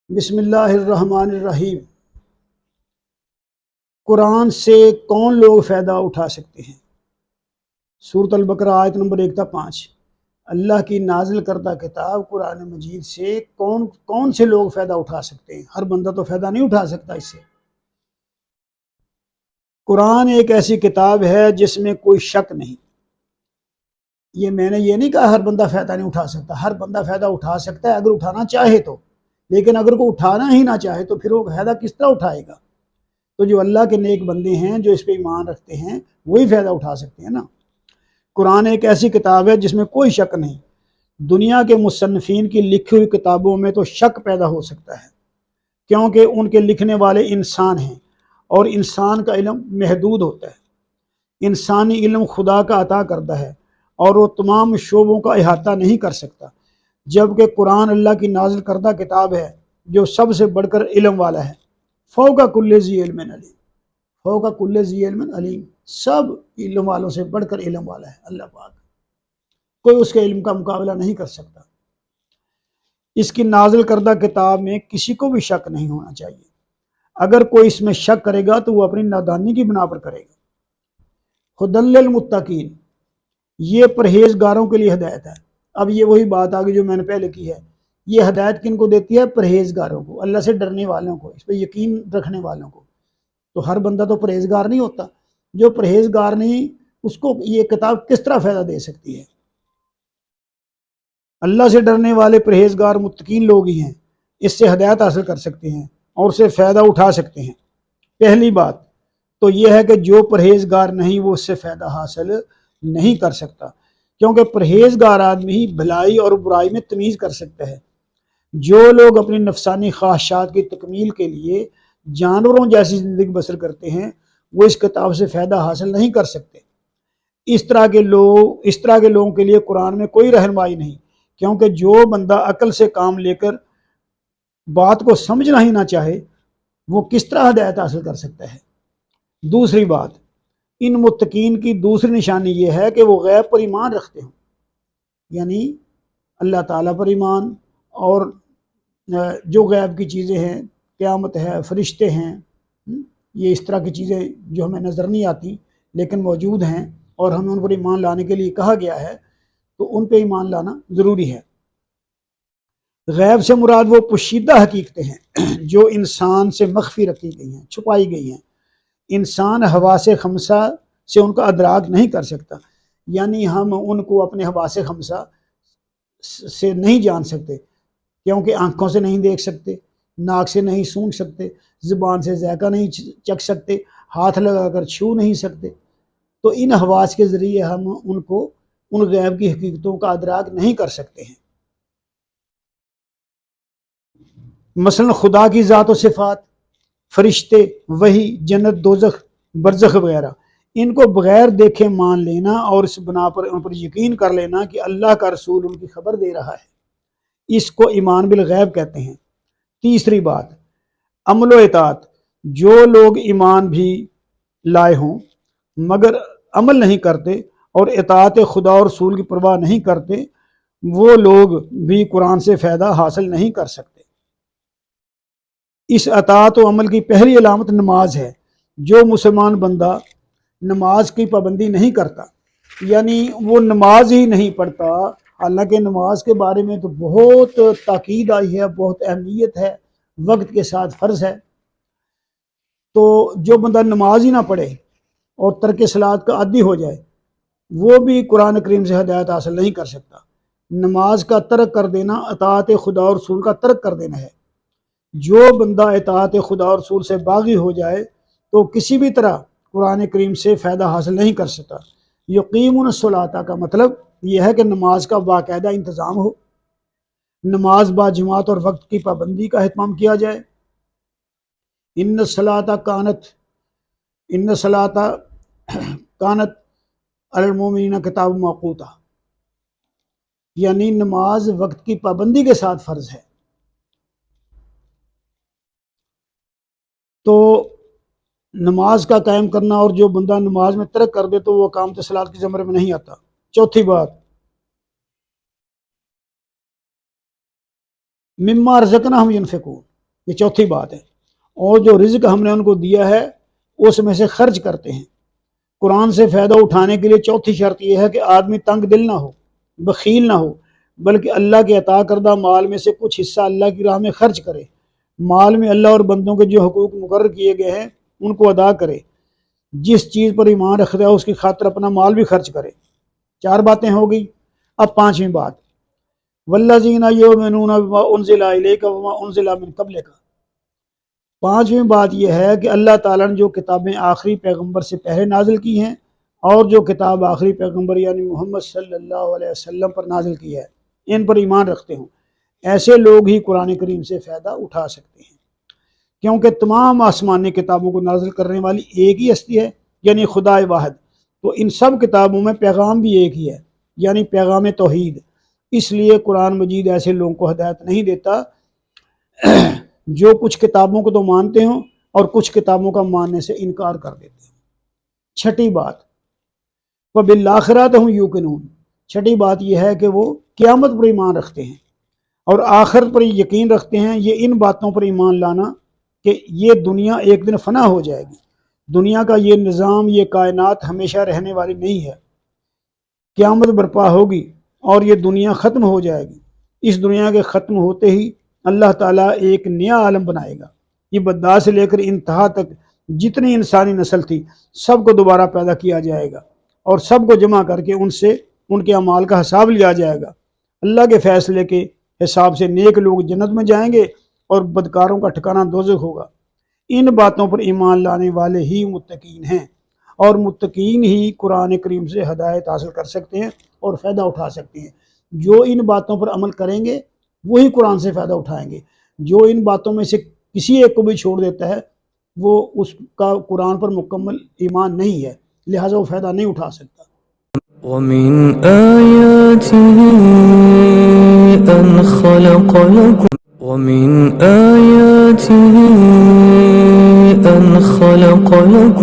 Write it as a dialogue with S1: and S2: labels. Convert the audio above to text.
S1: بسم اللہ الرحمن الرحیم۔ قرآن سے کون لوگ فائدہ اٹھا سکتے ہیں؟ سورۃ البقرہ آیت نمبر 1 تا 5۔ اللہ کی نازل کردہ کتاب قرآن مجید سے کون سے لوگ فائدہ اٹھا سکتے ہیں؟ ہر بندہ تو فائدہ نہیں اٹھا سکتا اس سے۔ قرآن ایک ایسی کتاب ہے جس میں کوئی شک نہیں۔ میں نے یہ نہیں کہا ہر بندہ فائدہ نہیں اٹھا سکتا، ہر بندہ فائدہ اٹھا سکتا ہے اگر اٹھانا چاہے تو، لیکن اگر کوئی اٹھانا ہی نہ چاہے تو پھر وہ فائدہ کس طرح اٹھائے گا؟ تو جو اللہ کے نیک بندے ہیں جو اس پہ ایمان رکھتے ہیں وہی فائدہ اٹھا سکتے ہیں نا۔ قرآن ایک ایسی کتاب ہے جس میں کوئی شک نہیں۔ دنیا کے مصنفین کی لکھی ہوئی کتابوں میں تو شک پیدا ہو سکتا ہے، کیونکہ ان کے لکھنے والے انسان ہیں اور انسان کا علم محدود ہوتا ہے۔ انسانی علم خدا کا عطا کردہ ہے اور وہ تمام شعبوں کا احاطہ نہیں کر سکتا، جبکہ قرآن اللہ کی نازل کردہ کتاب ہے جو سب سے بڑھ کر علم والا ہے۔ فوق کل ذی علم علیم، فوق کل ذی علم علیم، سب علم والوں سے بڑھ کر علم والا ہے اللہ پاک، کوئی اس کے علم کا مقابلہ نہیں کر سکتا۔ اس کی نازل کردہ کتاب میں کسی کو بھی شک نہیں ہونا چاہیے۔ اگر کوئی اس میں شک کرے گا تو وہ اپنی نادانی کی بنا پر کرے گا۔ ھدی للمتقین، یہ پرہیزگاروں کے لیے ہدایت ہے۔ اب یہ وہی بات آگئی جو میں نے پہلے کی ہے، یہ ہدایت کن کو دیتی ہے؟ پرہیزگاروں کو، اللہ سے ڈرنے والوں کو، اس پہ یقین رکھنے والوں کو۔ تو ہر بندہ تو پرہیزگار نہیں ہوتا، جو پرہیزگار نہیں اس کو یہ کتاب کس طرح فائدہ دے سکتی ہے؟ اللہ سے ڈرنے والے پرہیزگار متقین لوگ ہی ہیں اس سے ہدایت حاصل کر سکتے ہیں اور اسے فائدہ اٹھا سکتے ہیں۔ پہلی بات تو یہ ہے کہ جو پرہیزگار نہیں وہ اس سے فائدہ حاصل نہیں کر سکتا، کیونکہ پرہیزگار آدمی بھلائی اور برائی میں تمیز کر سکتا ہے۔ جو لوگ اپنی نفسانی خواہشات کی تکمیل کے لیے جانوروں جیسی زندگی بسر کرتے ہیں وہ اس کتاب سے فائدہ حاصل نہیں کر سکتے۔ اس طرح کے لوگوں کے لیے قرآن میں کوئی رہنمائی نہیں، کیونکہ جو بندہ عقل سے کام لے کر بات کو سمجھنا ہی نہ چاہے وہ کس طرح ہدایت حاصل کر سکتا ہے؟ دوسری بات، ان متقین کی دوسری نشانی یہ ہے کہ وہ غیب پر ایمان رکھتے ہوں، یعنی اللہ تعالیٰ پر ایمان، اور جو غیب کی چیزیں ہیں، قیامت ہے، فرشتے ہیں، یہ اس طرح کی چیزیں جو ہمیں نظر نہیں آتی لیکن موجود ہیں اور ہمیں ان پر ایمان لانے کے لیے کہا گیا ہے، تو ان پہ ایمان لانا ضروری ہے۔ غیب سے مراد وہ پوشیدہ حقیقتیں ہیں جو انسان سے مخفی رکھی گئی ہیں، چھپائی گئی ہیں۔ انسان حواس خمسہ سے ان کا ادراک نہیں کر سکتا، یعنی ہم ان کو اپنے حواس خمسہ سے نہیں جان سکتے، کیونکہ آنکھوں سے نہیں دیکھ سکتے، ناک سے نہیں سونگھ سکتے، زبان سے ذائقہ نہیں چکھ سکتے، ہاتھ لگا کر چھو نہیں سکتے۔ تو ان حواس کے ذریعے ہم ان غیب کی حقیقتوں کا ادراک نہیں کر سکتے ہیں۔ مثلا خدا کی ذات و صفات، فرشتے، وحی، جنت، دوزخ، برزخ وغیرہ، ان کو بغیر دیکھے مان لینا اور اس بنا پر ان پر یقین کر لینا کہ اللہ کا رسول ان کی خبر دے رہا ہے، اس کو ایمان بالغیب کہتے ہیں۔ تیسری بات، عمل و اطاعت، جو لوگ ایمان بھی لائے ہوں مگر عمل نہیں کرتے اور اطاعت خدا اور رسول کی پرواہ نہیں کرتے، وہ لوگ بھی قرآن سے فائدہ حاصل نہیں کر سکتے۔ اس اطاعت و عمل کی پہلی علامت نماز ہے۔ جو مسلمان بندہ نماز کی پابندی نہیں کرتا، یعنی وہ نماز ہی نہیں پڑھتا، حالانکہ نماز کے بارے میں تو بہت تاکید آئی ہے، بہت اہمیت ہے، وقت کے ساتھ فرض ہے، تو جو بندہ نماز ہی نہ پڑھے اور ترک صلاۃ کا عادی ہو جائے وہ بھی قرآن کریم سے ہدایت حاصل نہیں کر سکتا۔ نماز کا ترک کر دینا اطاعت خدا اور رسول کا ترک کر دینا ہے۔ جو بندہ اطاعت خدا اور رسول سے باغی ہو جائے تو کسی بھی طرح قرآن کریم سے فائدہ حاصل نہیں کر سکتا۔ یقیمون الصلاۃ کا مطلب یہ ہے کہ نماز کا باقاعدہ انتظام ہو، نماز با جماعت اور وقت کی پابندی کا اہتمام کیا جائے۔ ان الصلاۃ کانت علی المؤمنین کتاب موقوتا، یعنی نماز وقت کی پابندی کے ساتھ فرض ہے۔ تو نماز کا قائم کرنا، اور جو بندہ نماز میں ترک کر دے تو وہ اقامت صلاۃ کے زمرے میں نہیں آتا۔ چوتھی بات، مما رزقناہم ینفقون، یہ چوتھی بات ہے. اور جو رزق ہم نے ان کو دیا ہے اس میں سے خرچ کرتے ہیں. قرآن سے فائدہ اٹھانے کے لیے چوتھی شرط یہ ہے کہ آدمی تنگ دل نہ ہو، بخیل نہ ہو، بلکہ اللہ کے عطا کردہ مال میں سے کچھ حصہ اللہ کی راہ میں خرچ کرے. مال میں اللہ اور بندوں کے جو حقوق مقرر کیے گئے ہیں ان کو ادا کرے. جس چیز پر ایمان رکھتا ہے اس کی خاطر اپنا مال بھی خرچ کرے. 4 باتیں ہو گئی. اب 5ویں بات، والذین یؤمنون بما انزل الیک وما انزل من قبلک. 5ویں بات یہ ہے کہ اللہ تعالیٰ نے جو کتابیں آخری پیغمبر سے پہلے نازل کی ہیں اور جو کتاب آخری پیغمبر یعنی محمد صلی اللہ علیہ وسلم پر نازل کی ہے ان پر ایمان رکھتے ہوں، ایسے لوگ ہی قرآن کریم سے فائدہ اٹھا سکتے ہیں. کیونکہ تمام آسمانی کتابوں کو نازل کرنے والی ایک ہی ہستی ہے یعنی خدا واحد، تو ان سب کتابوں میں پیغام بھی ایک ہی ہے یعنی پیغام توحید. اس لیے قرآن مجید ایسے لوگوں کو ہدایت نہیں دیتا جو کچھ کتابوں کو تو مانتے ہوں اور کچھ کتابوں کا ماننے سے انکار کر دیتے ہیں. 6ٹھی بات، وبالآخرۃ ہم یوقنون. 6ٹھی بات یہ ہے کہ وہ قیامت پر ایمان رکھتے ہیں اور آخرت پر یقین رکھتے ہیں. یہ ان باتوں پر ایمان لانا کہ یہ دنیا ایک دن فنا ہو جائے گی. دنیا کا یہ نظام، یہ کائنات ہمیشہ رہنے والی نہیں ہے. قیامت برپا ہوگی اور یہ دنیا ختم ہو جائے گی. اس دنیا کے ختم ہوتے ہی اللہ تعالیٰ ایک نیا عالم بنائے گا. یہ ابتدا سے لے کر انتہا تک جتنی انسانی نسل تھی سب کو دوبارہ پیدا کیا جائے گا اور سب کو جمع کر کے ان سے ان کے اعمال کا حساب لیا جائے گا. اللہ کے فیصلے کے حساب سے نیک لوگ جنت میں جائیں گے اور بدکاروں کا ٹھکانہ دوزخ ہوگا. ان باتوں پر ایمان لانے والے ہی متقین ہیں اور متقین ہی قرآن کریم سے ہدایت حاصل کر سکتے ہیں اور فائدہ اٹھا سکتے ہیں. جو ان باتوں پر عمل کریں گے وہی قرآن سے فائدہ اٹھائیں گے. جو ان باتوں میں سے کسی ایک کو بھی چھوڑ دیتا ہے وہ اس کا قرآن پر مکمل ایمان نہیں ہے، لہٰذا وہ فائدہ نہیں اٹھا سکتا.
S2: ومن آياته أن خلق لكم ومن آياته أن خلق لكم